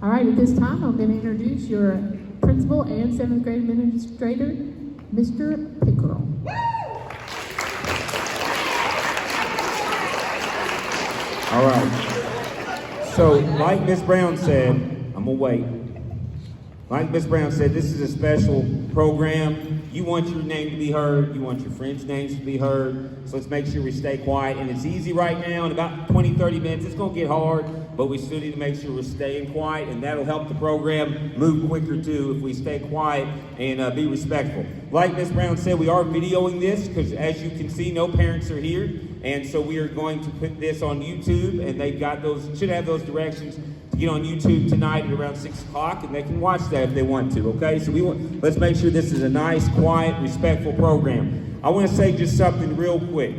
All right, at this time, I'm going to introduce your principal and 7th grade administrator, Mr. Pickerel. All right. So, like Miss Brown said, I'm gonna wait. Like Miss Brown said, this is a special program. You want your name to be heard. You want your friends' names to be heard. So let's make sure we stay quiet. And it's easy right now. In about 20, 30 minutes, it's going to get hard, but we still need to make sure we're staying quiet, and that'll help the program move quicker, too, if we stay quiet and be respectful. Like Miss Brown said, we are videoing this because, as you can see, no parents are here. And so we are going to put this on YouTube, and they've got those, should have those directions to get on YouTube tonight at around 6 o'clock, and they can watch that if they want to, okay? So let's make sure this is a nice, quiet, respectful program. I want to say just something real quick,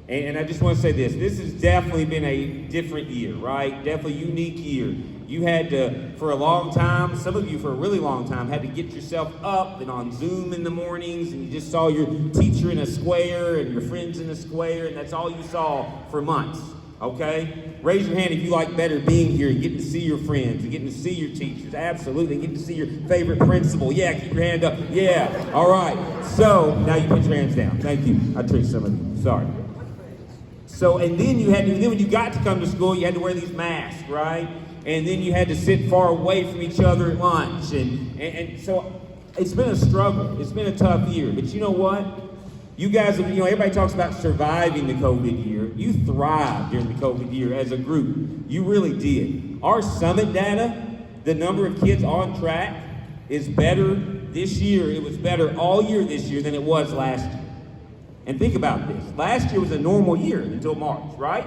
and I just want to say this. This has definitely been a different year, right? Definitely a unique year. You had to, for a long time, some of you for a really long time, had to get yourself up and on Zoom in the mornings, and you just saw your teacher in a square and your friends in a square, and that's all you saw for months, okay? Raise your hand if you like better being here and getting to see your friends and getting to see your teachers. Absolutely, getting to see your favorite principal. Yeah, keep your hand up. Yeah, all right. So, now you put your hands down. Thank you. I tricked some of you. Sorry. So, and then then when you got to come to school, you had to wear these masks, right? And then you had to sit far away from each other at lunch. And so it's been a struggle. It's been a tough year. But you know what? You guys, everybody talks about surviving the COVID year. You thrived during the COVID year as a group. You really did. Our summit data, the number of kids on track is better this year. It was better all year this year than it was last year. And think about this. Last year was a normal year until March, right?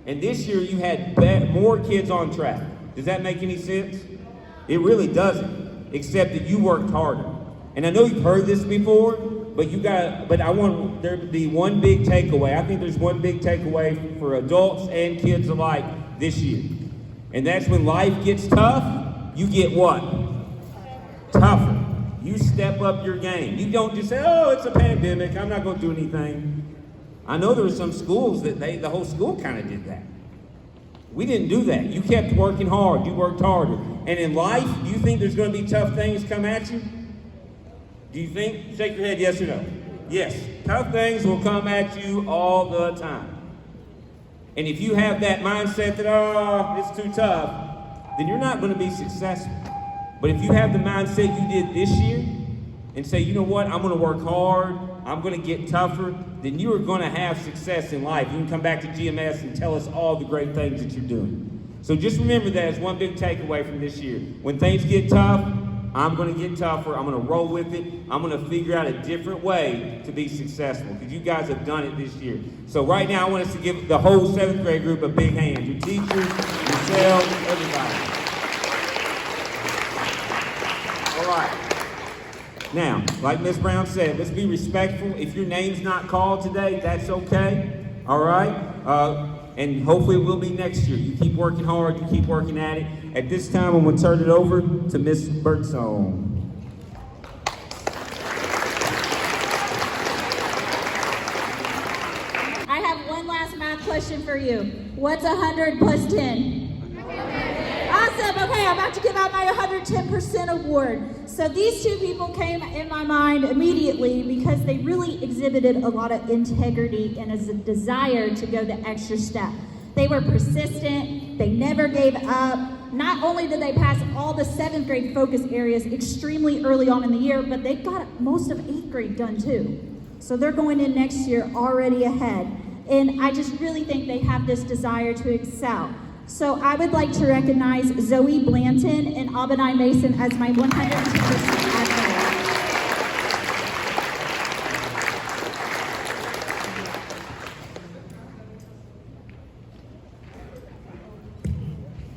And this year you had more kids on track. Does that make any sense? It really doesn't, except that you worked harder. And I know you've heard this before, but I want there to be one big takeaway. I think there's one big takeaway for adults and kids alike this year. And that's when life gets tough, you get what? Tougher. You step up your game. You don't just say, oh, it's a pandemic, I'm not going to do anything. I know there were some schools that the whole school kind of did that. We didn't do that. You kept working hard. You worked harder. And in life, do you think there's going to be tough things come at you? Do you think? Shake your head, yes or no. Yes. Tough things will come at you all the time. And if you have that mindset that, oh, it's too tough, then you're not going to be successful. But if you have the mindset you did this year and say, you know what, I'm going to work hard, I'm going to get tougher, then you are going to have success in life. You can come back to GMS and tell us all the great things that you're doing. So just remember that as one big takeaway from this year. When things get tough, I'm going to get tougher. I'm going to roll with it. I'm going to figure out a different way to be successful because you guys have done it this year. So right now I want us to give the whole 7th grade group a big hand. Your teachers, yourselves, everybody. All right. Now, like Ms. Brown said, let's be respectful. If your name's not called today, that's okay, all right? And hopefully it will be next year. You keep working hard, you keep working at it. At this time, I'm gonna turn it over to Ms. Birdsong. I have one last math question for you. What's 100 plus 10? Awesome, okay, I'm about to give out my 110% award. So these two people came in my mind immediately because they really exhibited a lot of integrity and a desire to go the extra step. They were persistent, they never gave up. Not only did they pass all the 7th grade focus areas extremely early on in the year, but they got most of 8th grade done too. So they're going in next year already ahead. And I just really think they have this desire to excel. So I would like to recognize Zoe Blanton and Abinai Mason as my 110% advocate.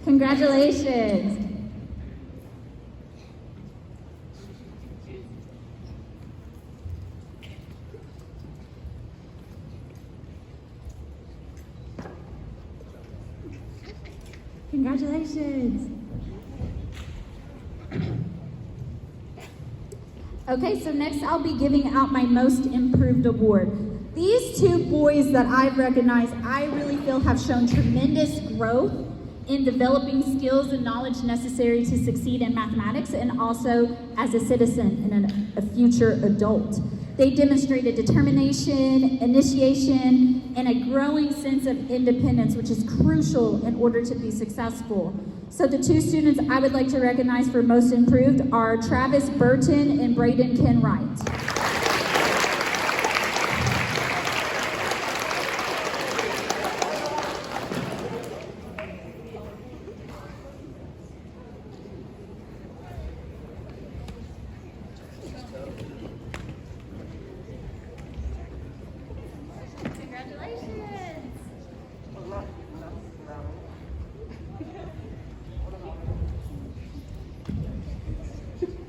Congratulations. Congratulations. Okay, so next I'll be giving out my Most Improved Award. These two boys that I've recognized, I really feel have shown tremendous growth in developing skills and knowledge necessary to succeed in mathematics and also as a citizen and a future adult. They demonstrated determination, initiation, and a growing sense of independence, which is crucial in order to be successful. So the two students I would like to recognize for most improved are Travis Burton and Braden Kenwright.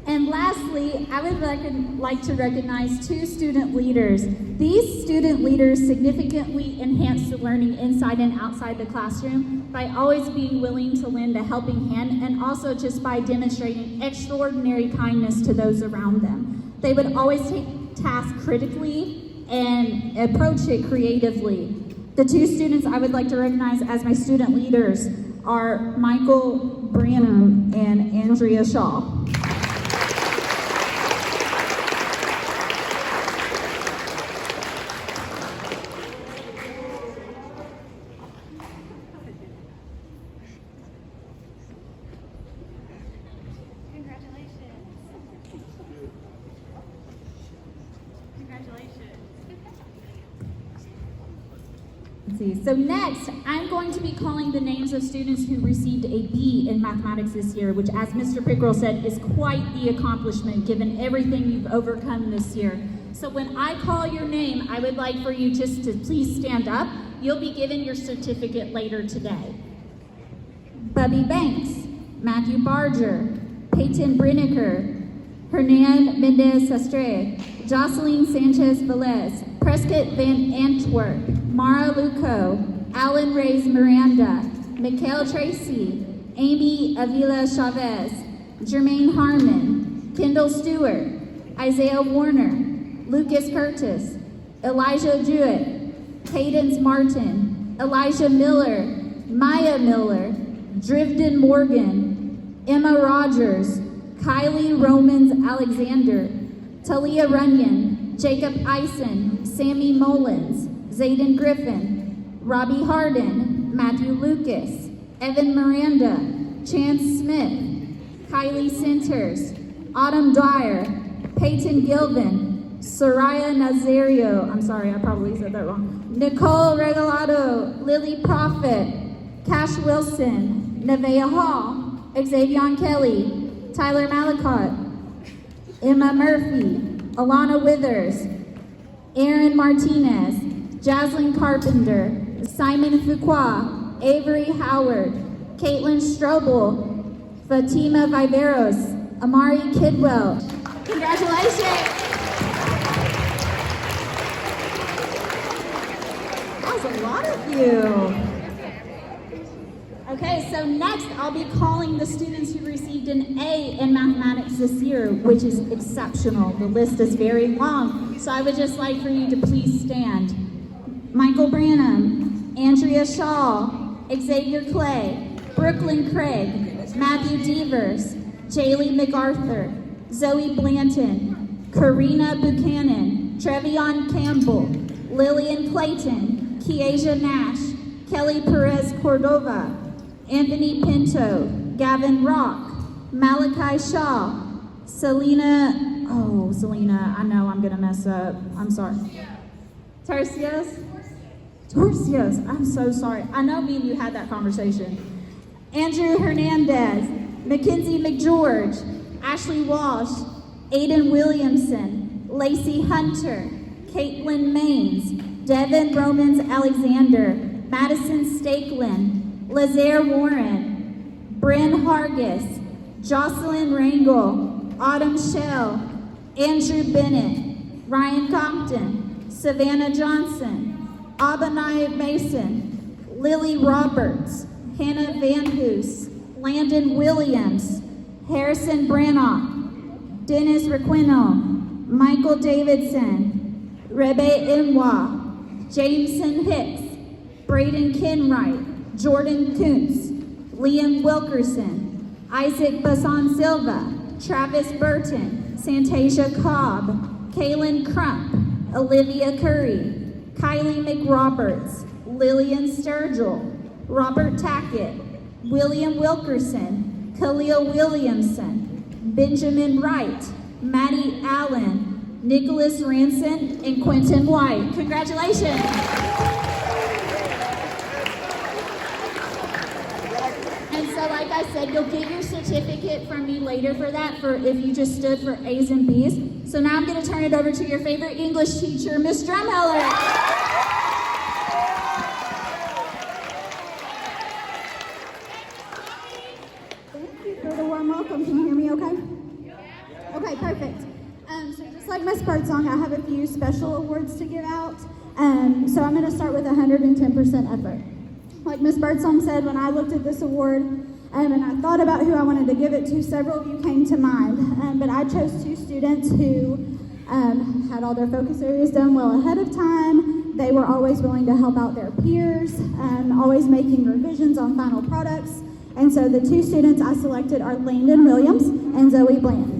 And lastly, I would like to recognize two student leaders. These student leaders significantly enhance the learning inside and outside the classroom by always being willing to lend a helping hand and also just by demonstrating extraordinary kindness to those around them. They would always take tasks critically and approach it creatively. The two students I would like to recognize as my student leaders are Michael Branham and Andrea Shaw. So next, I'm going to be calling the names of students who received a B in mathematics this year, which, as Mr. Pickrell said, is quite the accomplishment given everything you've overcome this year. So when I call your name, I would like for you just to please stand up. You'll be given your certificate later today. Bubby Banks, Matthew Barger, Peyton Brinnicker, Hernan Mendez Sastre, Jocelyn Sanchez Velez, Prescott Van Antwerp, Mara Luco, Alan Reyes Miranda, Mikhail Tracy, Amy Avila Chavez, Jermaine Harmon, Kendall Stewart, Isaiah Warner, Lucas Curtis, Elijah Jewett, Cadence Martin, Elijah Miller, Maya Miller, Drivden Morgan, Emma Rogers, Kylie Romans Alexander, Talia Runyon, Jacob Eisen, Sammy Mullins, Zayden Griffin, Robbie Harden, Matthew Lucas, Evan Miranda, Chance Smith, Kylie Centers, Autumn Dwyer, Peyton Gilvin, Soraya Nazario, I'm sorry, I probably said that wrong, Nicole Regalado, Lily Prophet, Cash Wilson, Nevaeh Hall, Xavion Kelly, Tyler Malicott, Emma Murphy, Alana Withers, Aaron Martinez, Jaslyn Carpenter, Simon Fuqua, Avery Howard, Caitlin Strobel, Fatima Viveros, Amari Kidwell. Congratulations! That was a lot of you. Okay, so next I'll be calling the students who received an A in mathematics this year, which is exceptional. The list is very long, so I would just like for you to please stand. Michael Branham, Andrea Shaw, Xavier Clay, Brooklyn Craig, Matthew Devers, Jaylee MacArthur, Zoe Blanton, Karina Buchanan, Trevion Campbell, Lillian Clayton, Kiesha Nash, Kelly Perez Cordova, Anthony Pinto, Gavin Rock, Malachi Shaw, Selena, I know I'm gonna mess up, I'm sorry. Torcios, I'm so sorry. I know me and you had that conversation. Andrew Hernandez, Mackenzie McGeorge, Ashley Walsh, Aiden Williamson, Lacey Hunter, Caitlin Maines, Devin Romans Alexander, Madison Stakelin, Lazaire Warren, Bryn Hargis, Jocelyn Rangel, Autumn Shell, Andrew Bennett, Ryan Compton, Savannah Johnson, Abaniah Mason, Lily Roberts, Hannah Van Hoos, Landon Williams, Harrison Brannock, Dennis Requeno, Michael Davidson, Rebe Inwa, Jameson Hicks, Braden Kenwright, Jordan Kuntz, Liam Wilkerson, Isaac Basan Silva, Travis Burton, Santasia Cobb, Kaylin Crump, Olivia Curry, Kylie McRoberts, Lillian Sturgill, Robert Tackett, William Wilkerson, Khalil Williamson, Benjamin Wright, Maddie Allen, Nicholas Ranson, and Quentin White. Congratulations. And so like I said, you'll get your certificate from me later for that, for if you just stood for A's and B's. So now I'm going to turn it over to your favorite English teacher, Miss Drumheller. Welcome. Can you hear me okay? Okay, perfect. So just like Miss Birdsong, I have a few special awards to give out. So I'm going to start with 110% effort. Like Miss Birdsong said, when I looked at this award and I thought about who I wanted to give it to, several of you came to mind. But I chose 2 students who had all their focus areas done well ahead of time. They were always willing to help out their peers, always making revisions on final products. And so the 2 students I selected are Landon Williams and Zoe Blanton.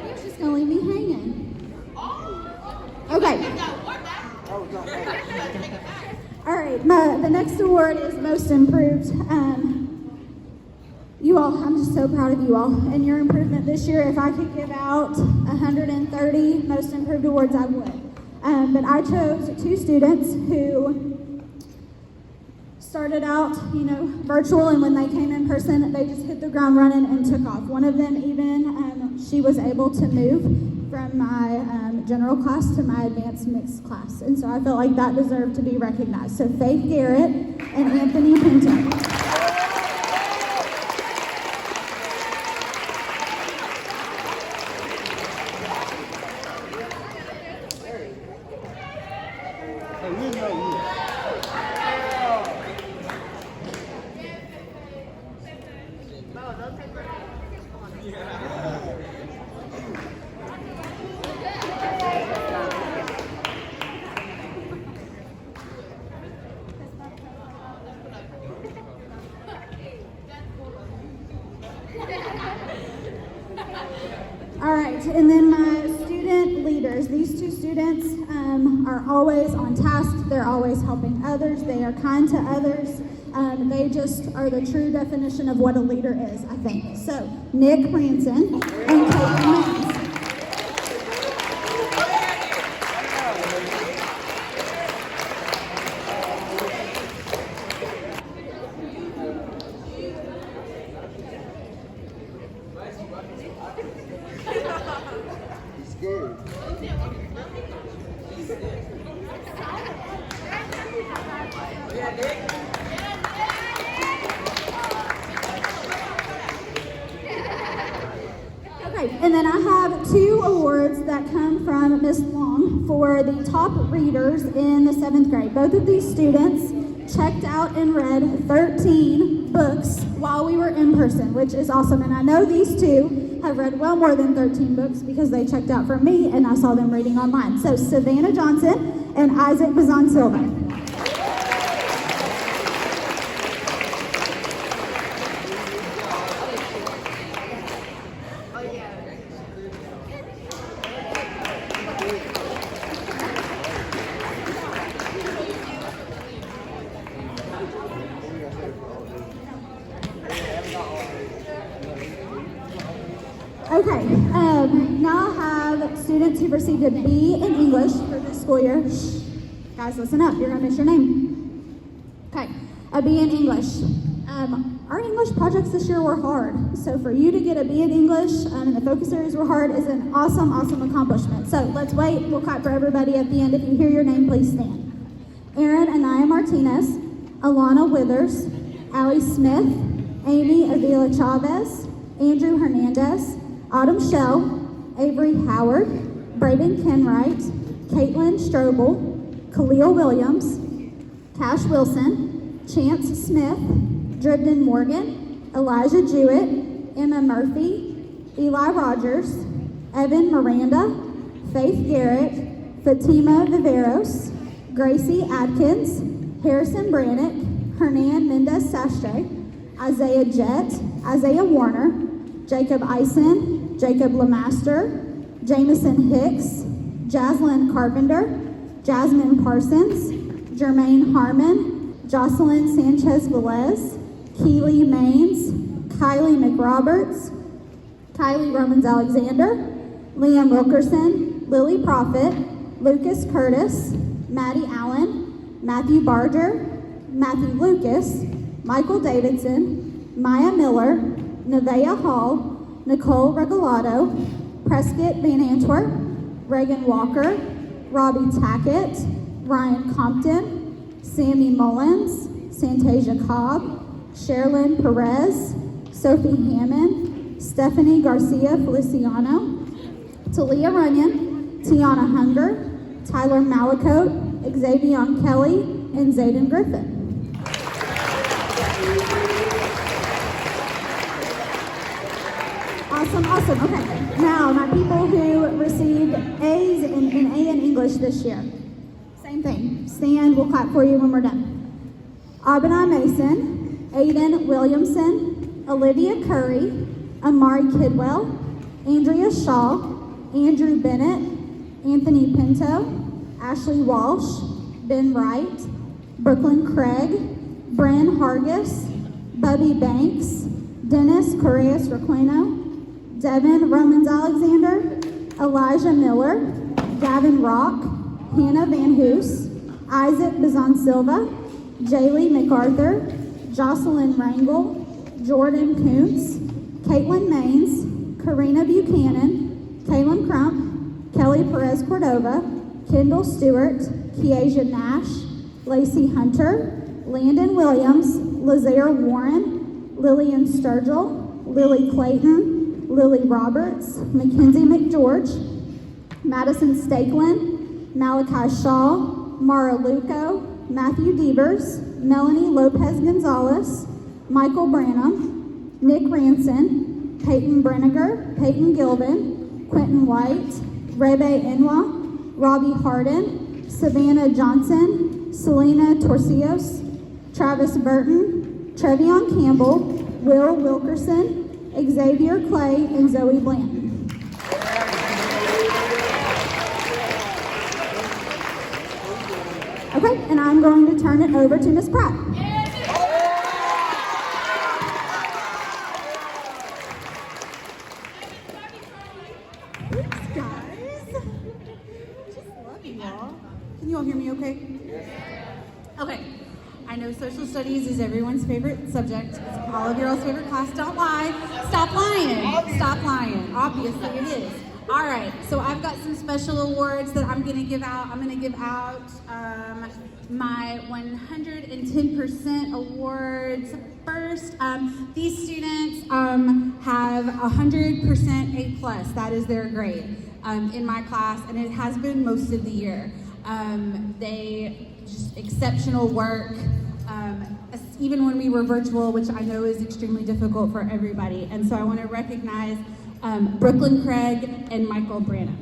You're just gonna leave me hanging. Okay. All right, the next award is Most Improved. You all, I'm just so proud of you all and your improvement this year. If I could give out 130 Most Improved awards, I would. But I chose 2 students who started out, virtual, and when they came in person, they just hit the ground running and took off. One of them even, she was able to move from my general class to my advanced mixed class. And so I felt like that deserved to be recognized. So Faith Garrett and Anthony Pinto. All right, and then my student leaders. These 2 students are always on task. They're always helping others. They are kind to others. They just are the true definition of what a leader is, I think. So, Nick Ranson and Caitlin Mims. Okay, and then I have 2 awards that come from Miss Long for the top readers in the 7th grade. Both of these students checked out and read 13 books while we were in person, which is awesome. And I know these 2 have read well more than 13 books because they checked out from me and I saw them reading online. So Savannah Johnson and Isaac Bazan Silva. Okay, now I have students who received a B in English for this school year. Shh. Guys, listen up, you're gonna miss your name. Okay, a B in English. Our English projects this year were hard. So for you to get a B in English and the focus areas were hard is an awesome, awesome accomplishment. So let's wait, we'll clap for everybody at the end. If you hear your name, please stand. Erin Anaya Martinez, Alana Withers, Allie Smith, Amy Avila Chavez, Andrew Hernandez, Autumn Shell, Avery Howard, Braden Kenwright, Caitlin Strobel, Khalil Williams, Cash Wilson, Chance Smith, Dribden Morgan, Elijah Jewett, Emma Murphy, Eli Rogers, Evan Miranda, Faith Garrett, Fatima Viveros, Gracie Adkins, Harrison Brannick, Hernan Mendez Sastre, Isaiah Jett, Isaiah Warner, Jacob Eisen, Jacob Lemaster, Jameson Hicks, Jaslyn Carpenter, Jasmine Parsons, Jermaine Harmon, Jocelyn Sanchez Velez, Keely Maines, Kylie McRoberts, Kylie Romans Alexander, Liam Wilkerson, Lily Prophet, Lucas Curtis, Maddie Allen, Matthew Barger, Matthew Lucas, Michael Davidson, Maya Miller, Nevaeh Hall, Nicole Regalado, Prescott Van Antwerp, Reagan Walker, Robbie Tackett, Ryan Compton, Sammy Mullins, Santasia Cobb, Sherilyn Perez, Sophie Hammond, Stephanie Garcia Feliciano, Talia Runyon, Tiana Hunger, Tyler Malacote, Xavion Kelly, and Zayden Griffin. Awesome. Okay. Now, my people who received A's in A in English this year. Same thing. Stand. We'll clap for you when we're done. Abinai Mason, Aiden Williamson, Olivia Curry, Amari Kidwell, Andrea Shaw, Andrew Bennett, Anthony Pinto, Ashley Walsh, Ben Wright, Brooklyn Craig, Bren Hargis, Bubby Banks, Dennis Correas Requeno, Devin Romans Alexander, Elijah Miller, Gavin Rock, Hannah Van Hoos, Isaac Bazan Silva, Jaylee MacArthur, Jocelyn Rangel, Jordan Koontz, Caitlin Maines, Karina Buchanan, Kaylin Crump, Kelly Perez Cordova, Kendall Stewart, Kiesha Nash, Lacey Hunter, Landon Williams, Lazaire Warren, Lillian Sturgill, Lily Clayton, Lily Roberts, Mackenzie McGeorge, Madison Stakelin, Malachi Shaw, Mara Luco, Matthew Devers, Melanie Lopez Gonzalez, Michael Branham, Nick Ranson, Peyton Brenniger, Peyton Gilvin, Quentin White, Rebe Enwa, Robbie Harden, Savannah Johnson, Selena Torcios, Travis Burton, Trevion Campbell, Will Wilkerson, Xavier Clay, and Zoe Blanton. Okay, and I'm going to turn it over to Ms. Pratt. Thanks, guys. Just love you all. Can you all hear me okay? Okay. I know social studies is everyone's favorite subject. It's all of your all's favorite class. Don't lie. Stop lying. Stop lying. Obviously it is. All right. So I've got some special awards that I'm going to give out. I'm going to give out my 110% awards first. These students have 100% A+. That is their grade in my class, and it has been most of the year. They just exceptional work, even when we were virtual, which I know is extremely difficult for everybody. And so I want to recognize Brooklyn Craig and Michael Branham.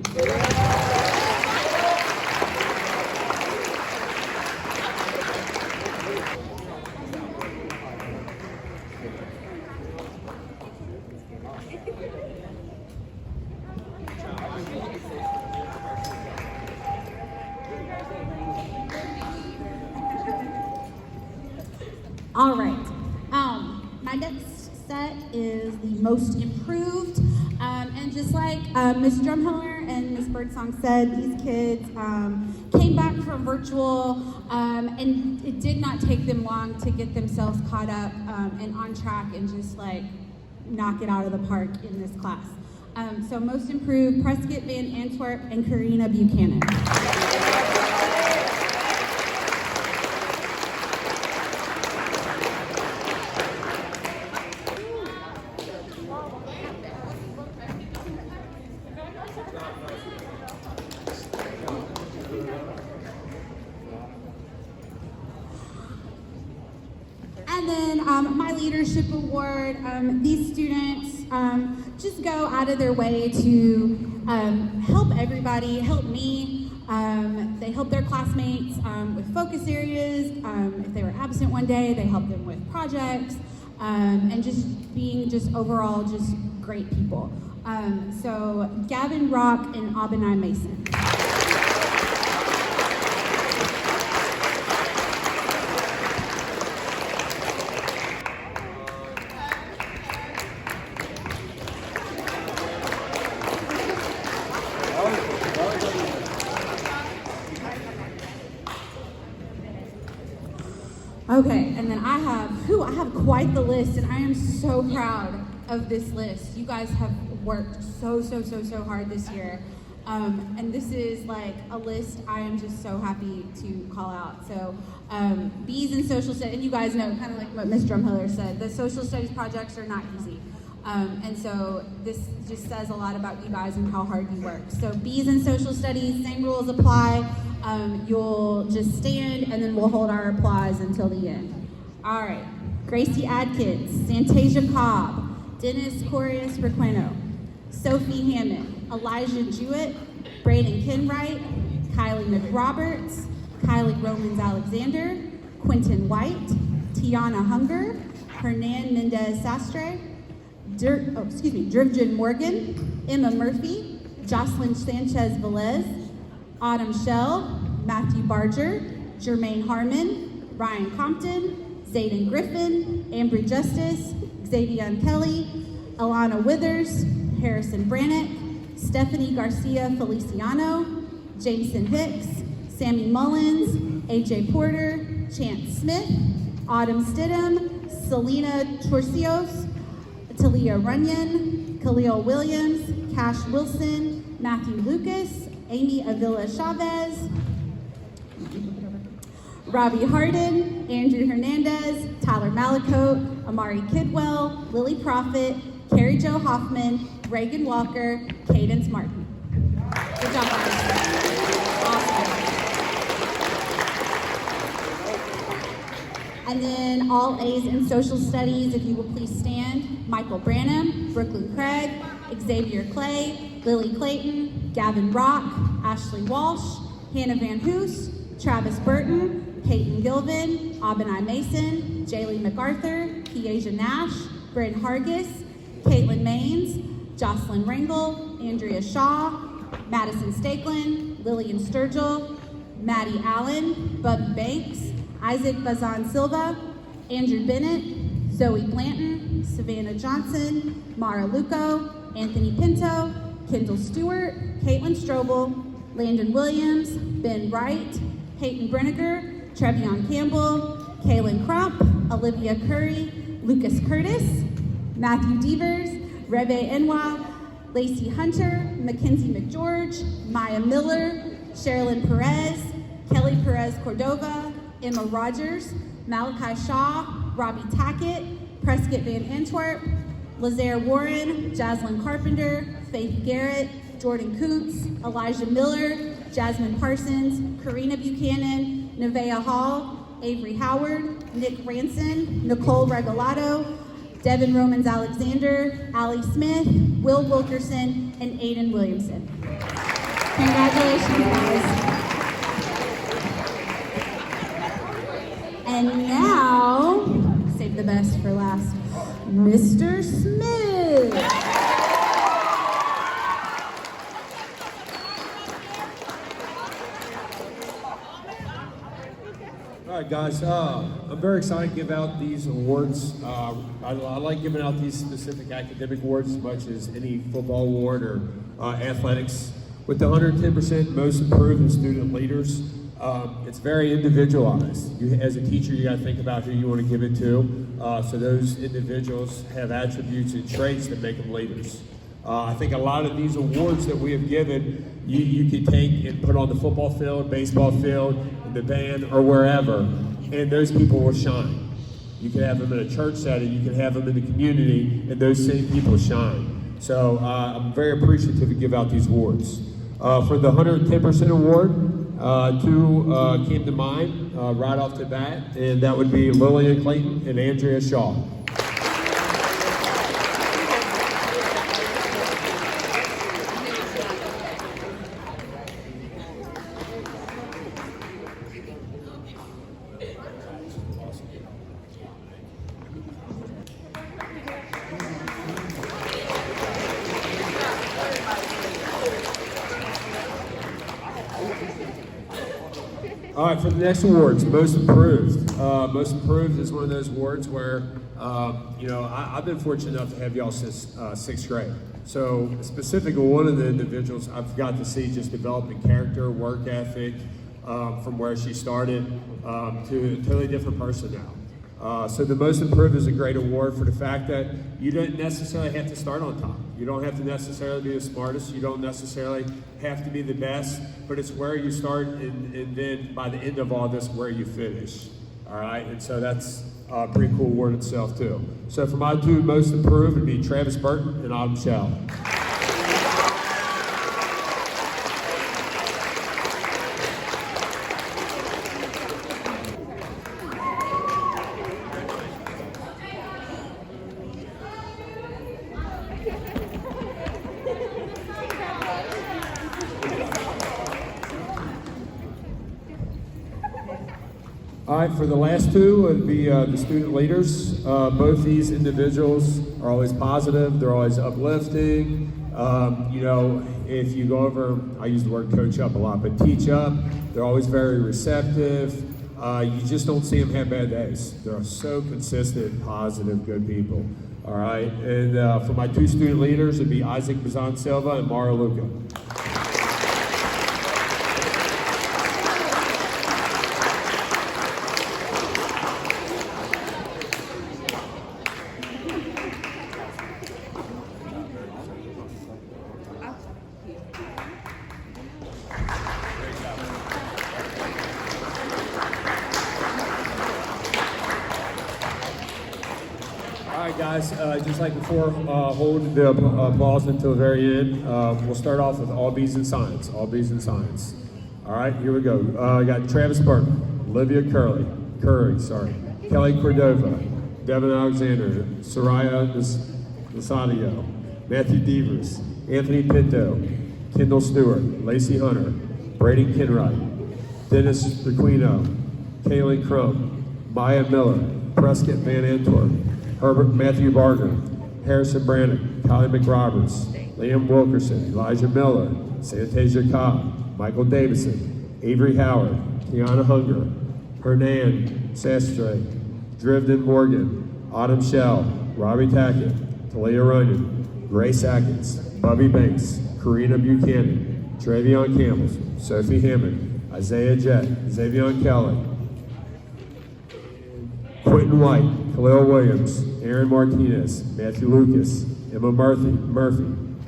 All right, my next set is the most improved, and just like Ms. Drumheller and Ms. Birdsong said, these kids came back from virtual, and it did not take them long to get themselves caught up and on track and just like knock it out of the park in this class. So most improved, Prescott Van Antwerp and Karina Buchanan. my leadership award, these students just go out of their way to help everybody, help me. They help their classmates with focus areas. If they were absent one day, they help them with projects, and just being just overall just great people. So Gavin Rock and Abinai Mason. Okay, and then I have quite the list, and I am so proud of this list. You guys have worked so hard this year. And this is like a list I am just so happy to call out. So B's in social studies, and you guys know, kind of like what Ms. Drumheller said, the social studies projects are not easy. And so this just says a lot about you guys and how hard you work. So B's in social studies, same rules apply. You'll just stand, and then we'll hold our applause until the end. All right, Gracie Adkins, Santasia Cobb, Dennis Corius Requeno, Sophie Hammond, Elijah Jewett, Braden Kenwright, Kylie McRoberts, Kylie Romans Alexander, Quentin White, Tiana Hunger, Hernan Mendez Sastre, Drivjan Morgan, Emma Murphy, Jocelyn Sanchez Velez, Autumn Shell, Matthew Barger, Jermaine Harmon, Ryan Compton, Zayden Griffin, Ambry Justice, Xavier Kelly, Alana Withers, Harrison Brannick, Stephanie Garcia Feliciano, Jameson Hicks, Sammy Mullins, AJ Porter, Chance Smith, Autumn Stidham, Selena Torcios, Talia Runyon, Khalil Williams, Cash Wilson, Matthew Lucas, Amy Avila Chavez, Robbie Harden, Andrew Hernandez, Tyler Malacote, Amari Kidwell, Lily Prophet, Carrie Jo Hoffman, Reagan Walker, Cadence Martin. Good job, guys. Awesome. And then all A's in social studies, if you will please stand. Michael Branham, Brooklyn Craig, Xavier Clay, Lily Clayton, Gavin Rock, Ashley Walsh, Hannah Van Hoos, Travis Burton, Peyton Gilvin, Abinai Mason, Jaylee MacArthur, Keasia Nash, Bryn Hargis, Caitlin Maines, Jocelyn Rangel, Andrea Shaw, Madison Stakelin, Lillian Sturgill, Maddie Allen, Bubby Banks, Isaac Bazan Silva, Andrew Bennett, Zoe Blanton, Savannah Johnson, Mara Luco, Anthony Pinto, Kendall Stewart, Caitlin Strobel, Landon Williams, Ben Wright, Peyton Brenniger, Trevion Campbell, Kaylin Crump, Olivia Curry, Lucas Curtis, Matthew Devers, Reve Enwa, Lacey Hunter, Mackenzie McGeorge, Maya Miller, Sherilyn Perez, Kelly Perez Cordova, Emma Rogers, Malachi Shaw, Robbie Tackett, Prescott Van Antwerp, Lazaire Warren, Jaslyn Carpenter, Faith Garrett, Jordan Coots, Elijah Miller, Jasmine Parsons, Karina Buchanan, Nevaeh Hall, Avery Howard, Nick Ranson, Nicole Regalado, Devin Romans Alexander, Allie Smith, Will Wilkerson, and Aiden Williamson. Congratulations, guys. And now, save the best for last, Mr. Smith. All right, guys, I'm very excited to give out these awards. I like giving out these specific academic awards as much as any football award or athletics. With the 110% most improved in student leaders, it's very individualized. You, as a teacher, you got to think about who you want to give it to. So those individuals have attributes and traits that make them leaders. I think a lot of these awards that we have given, you can take and put on the football field, baseball field, in the band, or wherever, and those people will shine. You can have them in a church setting, you can have them in the community, and those same people shine. So I'm very appreciative to give out these awards. For the 110% award, Two came to mind right off the bat, and that would be Lillian Clayton and Andrea Shaw. All right, for the next awards, Most Improved. Most Improved is one of those awards where, I've been fortunate enough to have y'all since sixth grade. So specifically, one of the individuals I've got to see just developing character, work ethic, from where she started to a totally different person now. So the Most Improved is a great award for the fact that you don't necessarily have to start on top. You don't have to necessarily be the smartest. You don't necessarily have to be the best, but it's where you start and then by the end of all this, where you finish. All right, and so that's a pretty cool award itself too. So for my two Most Improved, it'd be Travis Burton and Autumn Shell. All right, for the last two, it would be the student leaders. Both these individuals are always positive, they're always uplifting. If you go over, I use the word coach up a lot, but teach up, they're always very receptive. You just don't see them have bad days. They're so consistent, positive, good people. All right, and for my two student leaders, it'd be Isaac Bazan Silva and Mara Luca. All right, guys, just like before, hold the applause until the very end. We'll start off with all B's in science, all B's in science. All right, here we go. I got Travis Burton, Olivia Curry, Kelly Cordova, Devin Alexander, Soraya Nasadio, Matthew Devers, Anthony Pinto, Kendall Stewart, Lacey Hunter, Brady Kinwright, Dennis Requino, Kaylee Crump, Maya Miller, Prescott Van Antwerp, Herbert Matthew Barger, Harrison Brannon, Kylie McRoberts, Liam Wilkerson, Elijah Miller, Santasia Cobb, Michael Davison, Avery Howard, Tiana Hunger, Hernan Sastre, Drivden Morgan, Autumn Shell, Robbie Tackett, Talia Runyon, Grace Atkins, Bubby Banks, Karina Buchanan, Travion Campbell, Sophie Hammond, Isaiah Jett, Xavion Kelly, Quentin White, Khalil Williams, Aaron Martinez, Matthew Lucas, Emma Murphy,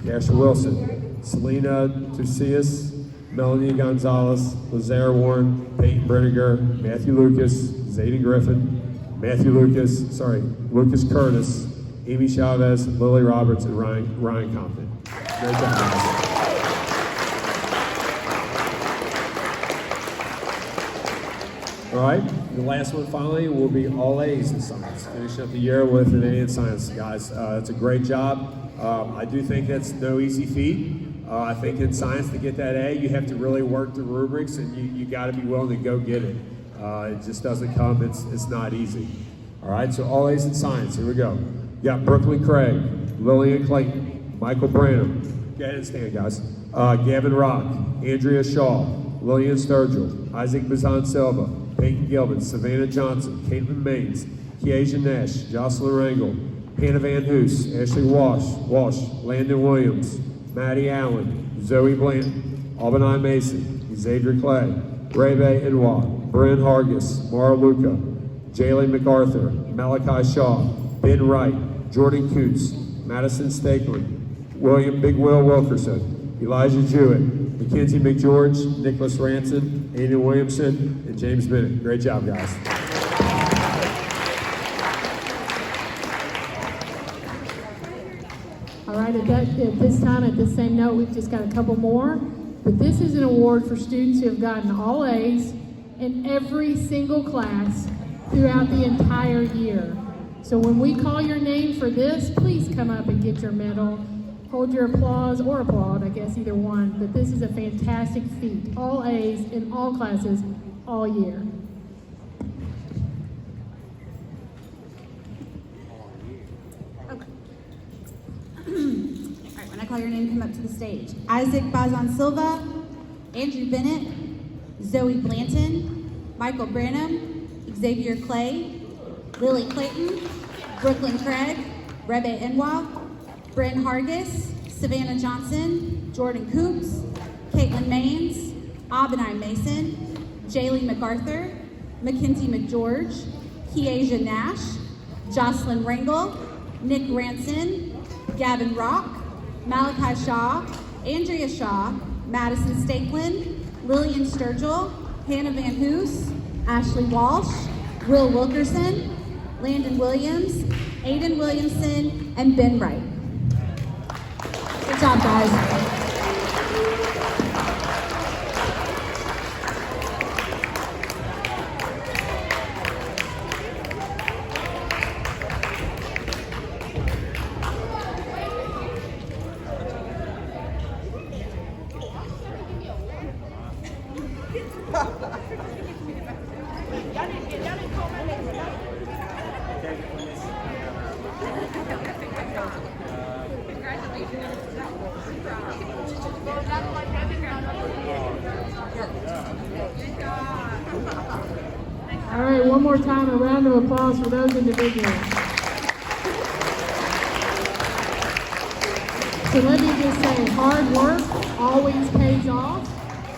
Casher Wilson, Selena Tucius, Melanie Gonzalez, Lazare Warren, Peyton Brenniger, Matthew Lucas, Zayden Griffin, Lucas Curtis, Amy Chavez, Lily Roberts, and Ryan Compton. Great job, guys. All right, the last one finally will be all A's in science. Finish up the year with an A in science, guys. It's a great job. I do think that's no easy feat. I think in science to get that A, you have to really work the rubrics and you got to be willing to go get it. It just doesn't come, it's not easy. All right, so all A's in science, here we go. You got Brooklyn Craig, Lillian Clayton, Michael Branham. Go ahead and stand, guys. Gavin Rock, Andrea Shaw, Lillian Sturgill, Isaac Bazan Silva, Peyton Gilbert, Savannah Johnson, Caitlin Maines, Kiasia Nash, Jocelyn Rangel, Hannah Van Hoos, Ashley Walsh, Landon Williams, Maddie Allen, Zoe Blanton, Albany Mason, Xavier Clay, Rebe Inwa, Bryn Hargis, Mara Luca, Jaylee MacArthur, Malachi Shaw, Ben Wright, Jordan Coots, Madison Stakeland, William Big Will Wilkerson, Elijah Jewett, Mackenzie McGeorge, Nicholas Ranson, Aiden Williamson, and James Bennett. Great job, guys. All right, at this time, at the same note, we've just got a couple more. But this is an award for students who have gotten all A's in every single class throughout the entire year. So when we call your name for this, please come up and get your medal. Hold your applause or applaud, I guess either one, but this is a fantastic feat. All A's in all classes all year. Okay. All right, when I call your name, come up to the stage. Isaac Bazan Silva, Andrew Bennett, Zoe Blanton, Michael Branham, Xavier Clay, Lily Clayton, Brooklyn Craig, Rebe Enwa, Bryn Hargis, Savannah Johnson, Jordan Coops, Caitlin Maines, Abinai Mason, Jaylee MacArthur, Mackenzie McGeorge, Kiesia Nash, Jocelyn Rangel, Nick Ranson, Gavin Rock, Malachi Shaw, Andrea Shaw, Madison Stakelin, Lillian Sturgill, Hannah Van Hoos, Ashley Walsh, Will Wilkerson, Landon Williams, Aiden Williamson, and Ben Wright. Good job, guys. All right, one more time, a round of applause for those individuals. So let me just say, hard work always pays off.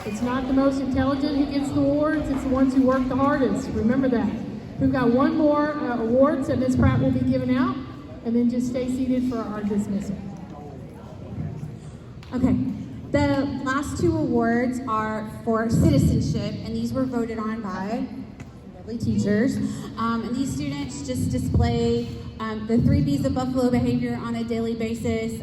It's not the most intelligent who gets the awards, it's the ones who work the hardest. Remember that. We've got one more awards that Ms. Pratt will be giving out, and then just stay seated for our dismissal. Okay, the last two awards are for citizenship, and these were voted on by lovely teachers. And these students just display the 3 B's of Buffalo behavior on a daily basis.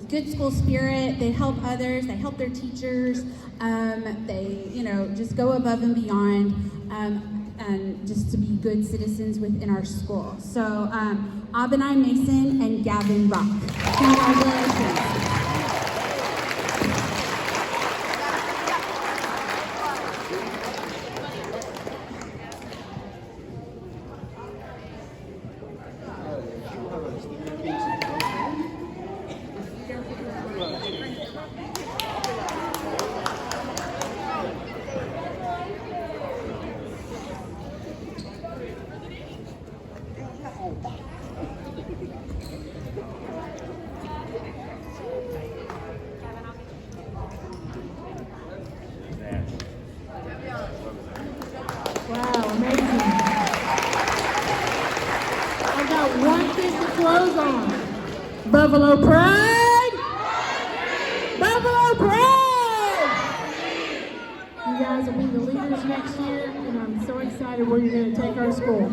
Good school spirit, they help others, they help their teachers, they, just go above and beyond, and just to be good citizens within our school. So, Abinai Mason and Gavin Rock. Congratulations. Wow, amazing. I got one thing to close on. Buffalo Pride! Buffalo Pride! You guys will be the leaders next year, and I'm so excited where you're going to take our school.